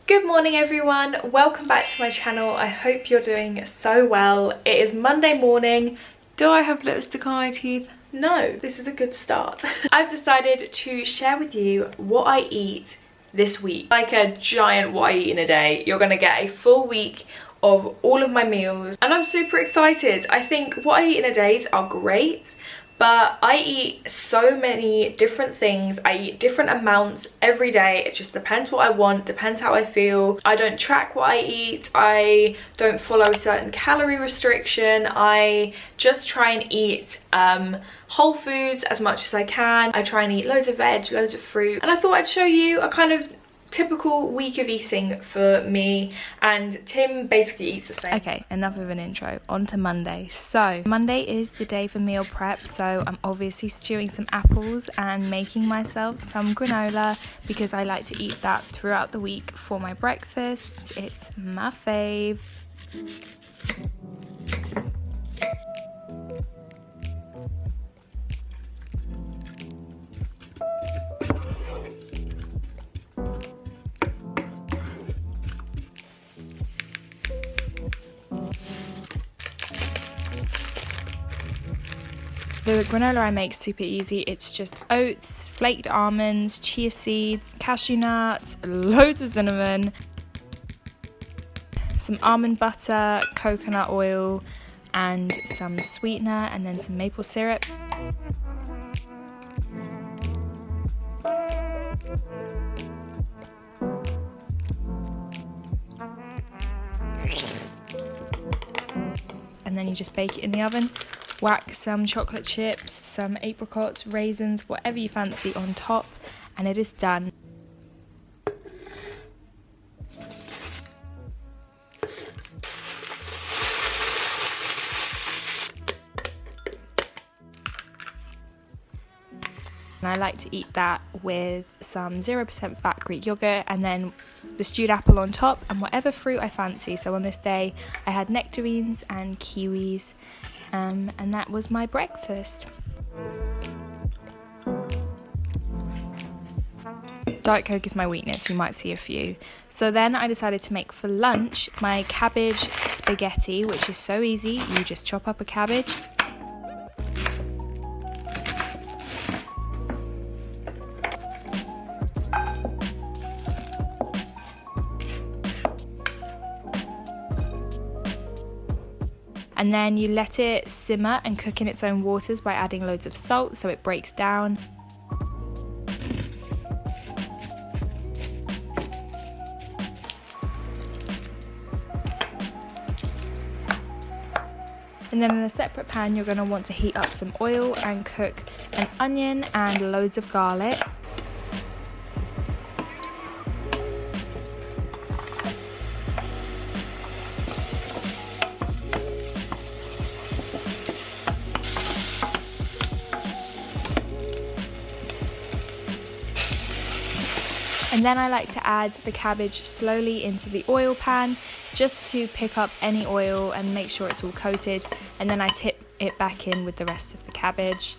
Good morning everyone, welcome back to my channel. I hope you're doing so well. It is Monday morning. Do I have lipstick on my teeth? No, this is a good start. I've decided to share with you what I eat this week. Like a giant what I eat in a day. You're gonna get a full week of all of my meals and I'm super excited. I think what I eat in a day are great, but I eat so many different things. I eat different amounts every day. It just depends what I want, depends how I feel. I don't track what I eat. I don't follow a certain calorie restriction. I just try and eat whole foods as much as I can. I try and eat loads of veg, loads of fruit. And I thought I'd show you a kind of typical week of eating for me, and Tim basically eats the same. Okay, enough of an intro. On to Monday. So Monday is the day for meal prep, so I'm obviously stewing some apples and making myself some granola because I like to eat that throughout the week for my breakfast. It's my fave. The granola I make is super easy. It's just oats, flaked almonds, chia seeds, cashew nuts, loads of cinnamon, some almond butter, coconut oil, and some sweetener, and then some maple syrup. And then you just bake it in the oven. Whack some chocolate chips, some apricots, raisins, whatever you fancy on top, and it is done. And I like to eat that with some 0% fat Greek yogurt and then the stewed apple on top and whatever fruit I fancy. So on this day I had nectarines and kiwis, and that was my breakfast. Diet Coke is my weakness, you might see a few. So then I decided to make for lunch my cabbage spaghetti, which is so easy. You just chop up a cabbage, and then you let it simmer and cook in its own waters by adding loads of salt so it breaks down. And then in a separate pan you're going to want to heat up some oil and cook an onion and loads of garlic. And then I like to add the cabbage slowly into the oil pan just to pick up any oil and make sure it's all coated, and then I tip it back in with the rest of the cabbage.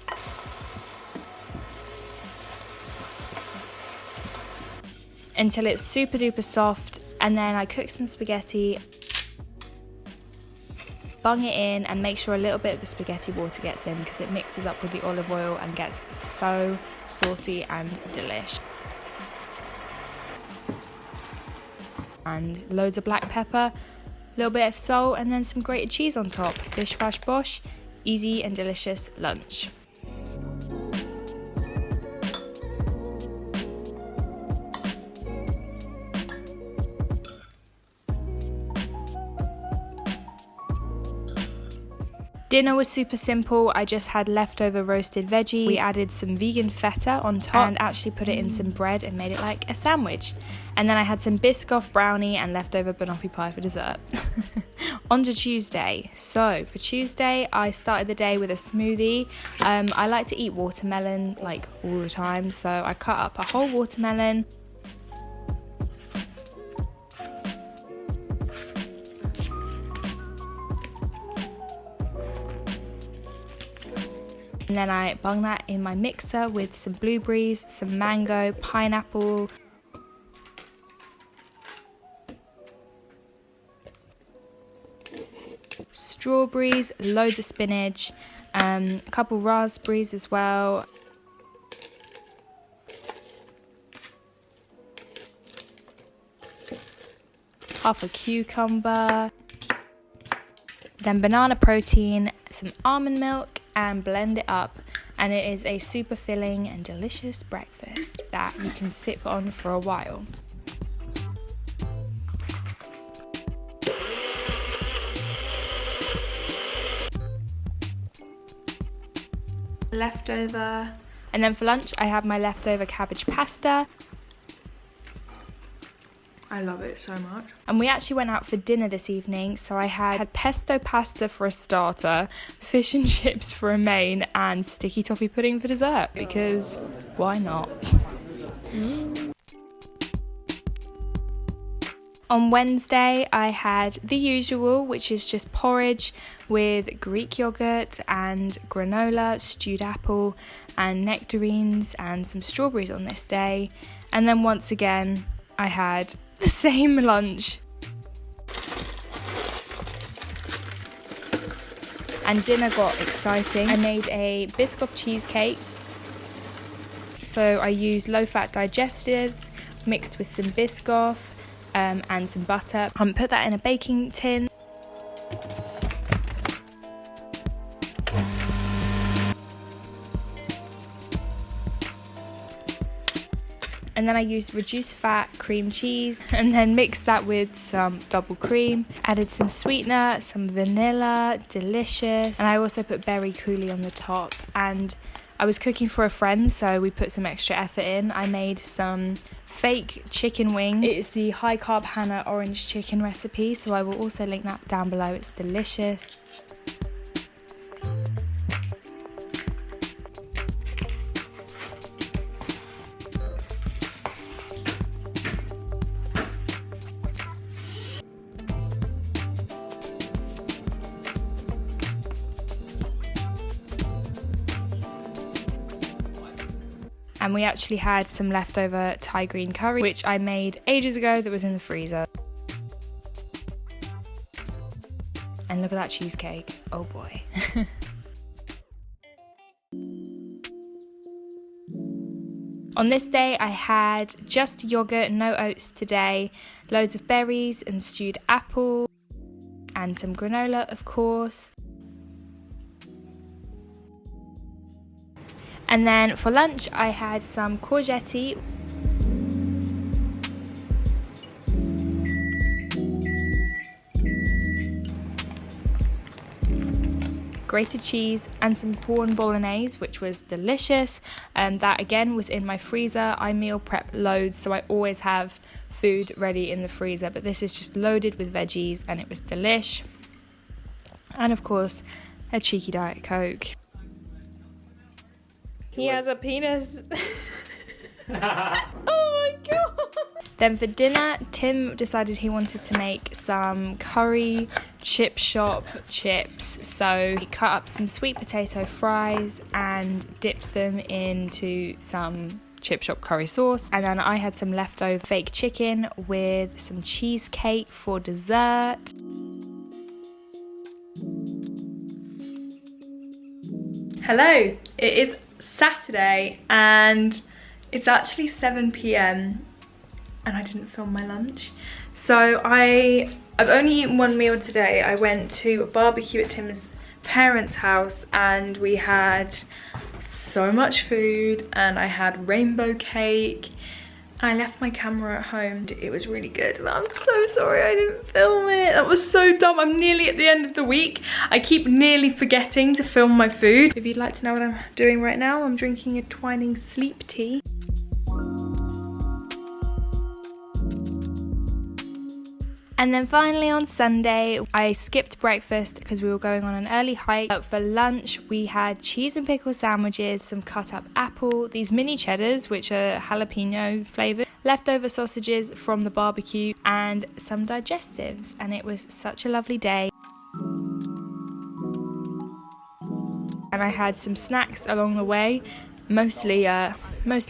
Until it's super duper soft, and then I cook some spaghetti, bung it in and make sure a little bit of the spaghetti water gets in because it mixes up with the olive oil and gets so saucy and delish. And loads of black pepper, a little bit of salt, and then some grated cheese on top. Bish bash bosh, easy and delicious lunch. Dinner was super simple. I just had leftover roasted veggie. We added some vegan feta on top and actually put it in some bread and made it like a sandwich. And then I had some Biscoff brownie and leftover banoffee pie for dessert. On to Tuesday. So for Tuesday, I started the day with a smoothie. I like to eat watermelon like all the time, so I cut up a whole watermelon. And then I bung that in my mixer with some blueberries, some mango, pineapple, strawberries, loads of spinach, a couple raspberries as well. Half a cucumber. Then banana protein, some almond milk, and blend it up. And it is a super filling and delicious breakfast that you can sip on for a while. Leftover. And then for lunch, I have my leftover cabbage pasta. I love it so much. And we actually went out for dinner this evening, so I had pesto pasta for a starter, fish and chips for a main, and sticky toffee pudding for dessert, because why not? On Wednesday, I had the usual, which is just porridge with Greek yogurt and granola, stewed apple, and nectarines, and some strawberries on this day. And then once again, I had the same lunch. And dinner got exciting. I made a Biscoff cheesecake. So I used low-fat digestives mixed with some Biscoff and some butter. Put that in a baking tin. And then I used reduced fat cream cheese and then mixed that with some double cream. Added some sweetener, some vanilla, delicious. And I also put berry coulis on the top. And I was cooking for a friend, so we put some extra effort in. I made some fake chicken wing. It is the high carb Hannah orange chicken recipe, so I will also link that down below. It's delicious. And we actually had some leftover Thai green curry, which I made ages ago that was in the freezer. And look at that cheesecake. Oh boy. On this day, I had just yogurt, no oats today, loads of berries and stewed apple, and some granola, of course. And then for lunch, I had some courgette, grated cheese, and some corn bolognese, which was delicious. That again was in my freezer. I meal prep loads, so I always have food ready in the freezer, but this is just loaded with veggies, and it was delish. And of course, a cheeky Diet Coke. He has a penis. Oh my god. Then for dinner, Tim decided he wanted to make some curry chip shop chips. So he cut up some sweet potato fries and dipped them into some chip shop curry sauce. And then I had some leftover fake chicken with some cheesecake for dessert. Hello, it is Saturday and it's actually 7 p.m. and I didn't film my lunch. So I've only eaten one meal today. I went to a barbecue at Tim's parents' house and we had so much food and I had rainbow cake. I left my camera at home. It was really good, but I'm so sorry I didn't film it. That was so dumb. I'm nearly at the end of the week. I keep nearly forgetting to film my food. If you'd like to know what I'm doing right now, I'm drinking a Twinings sleep tea. And then finally on Sunday, I skipped breakfast because we were going on an early hike. For lunch, we had cheese and pickle sandwiches, some cut up apple, these mini cheddars, which are jalapeno flavoured, leftover sausages from the barbecue, and some digestives. And it was such a lovely day. And I had some snacks along the way, mostly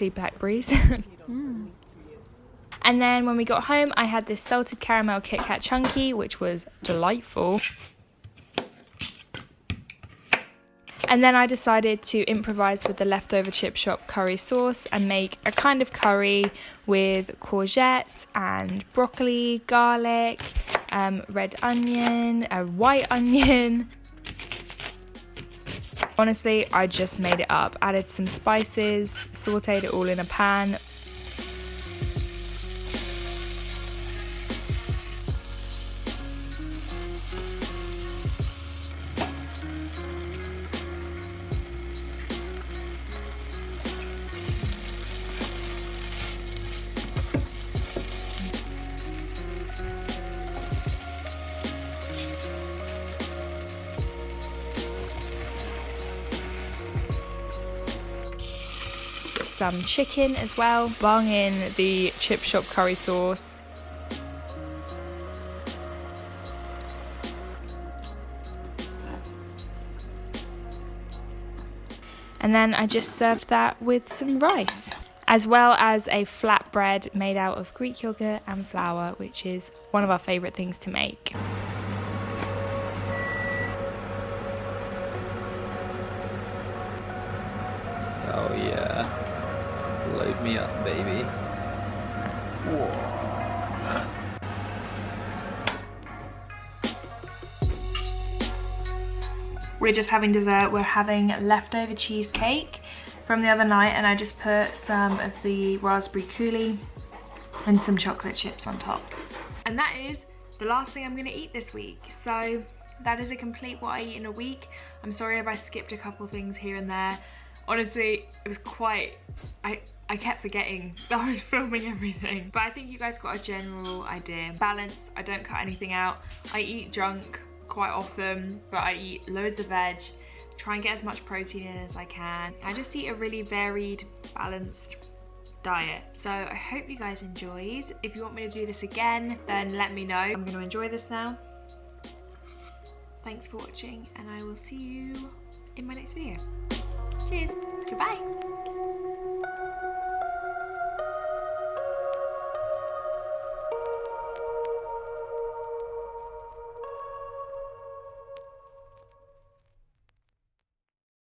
blackberries. And then when we got home, I had this salted caramel Kit Kat Chunky, which was delightful. And then I decided to improvise with the leftover chip shop curry sauce and make a kind of curry with courgette and broccoli, garlic, red onion, a white onion. Honestly, I just made it up. Added some spices, sauteed it all in a pan. Some chicken as well, bung in the chip shop curry sauce. And then I just served that with some rice, as well as a flatbread made out of Greek yogurt and flour, which is one of our favourite things to make. Oh yeah. Load me up, baby. Whoa. We're just having dessert. We're having leftover cheesecake from the other night, and I just put some of the raspberry coulis and some chocolate chips on top. And that is the last thing I'm going to eat this week. So that is a complete what I eat in a week. I'm sorry if I skipped a couple things here and there. Honestly, it was quite... I kept forgetting that I was filming everything. But I think you guys got a general idea. Balanced, I don't cut anything out. I eat junk quite often, but I eat loads of veg. Try and get as much protein in as I can. I just eat a really varied, balanced diet. So I hope you guys enjoyed. If you want me to do this again, then let me know. I'm going to enjoy this now. Thanks for watching, and I will see you in my next video. Cheers. Goodbye.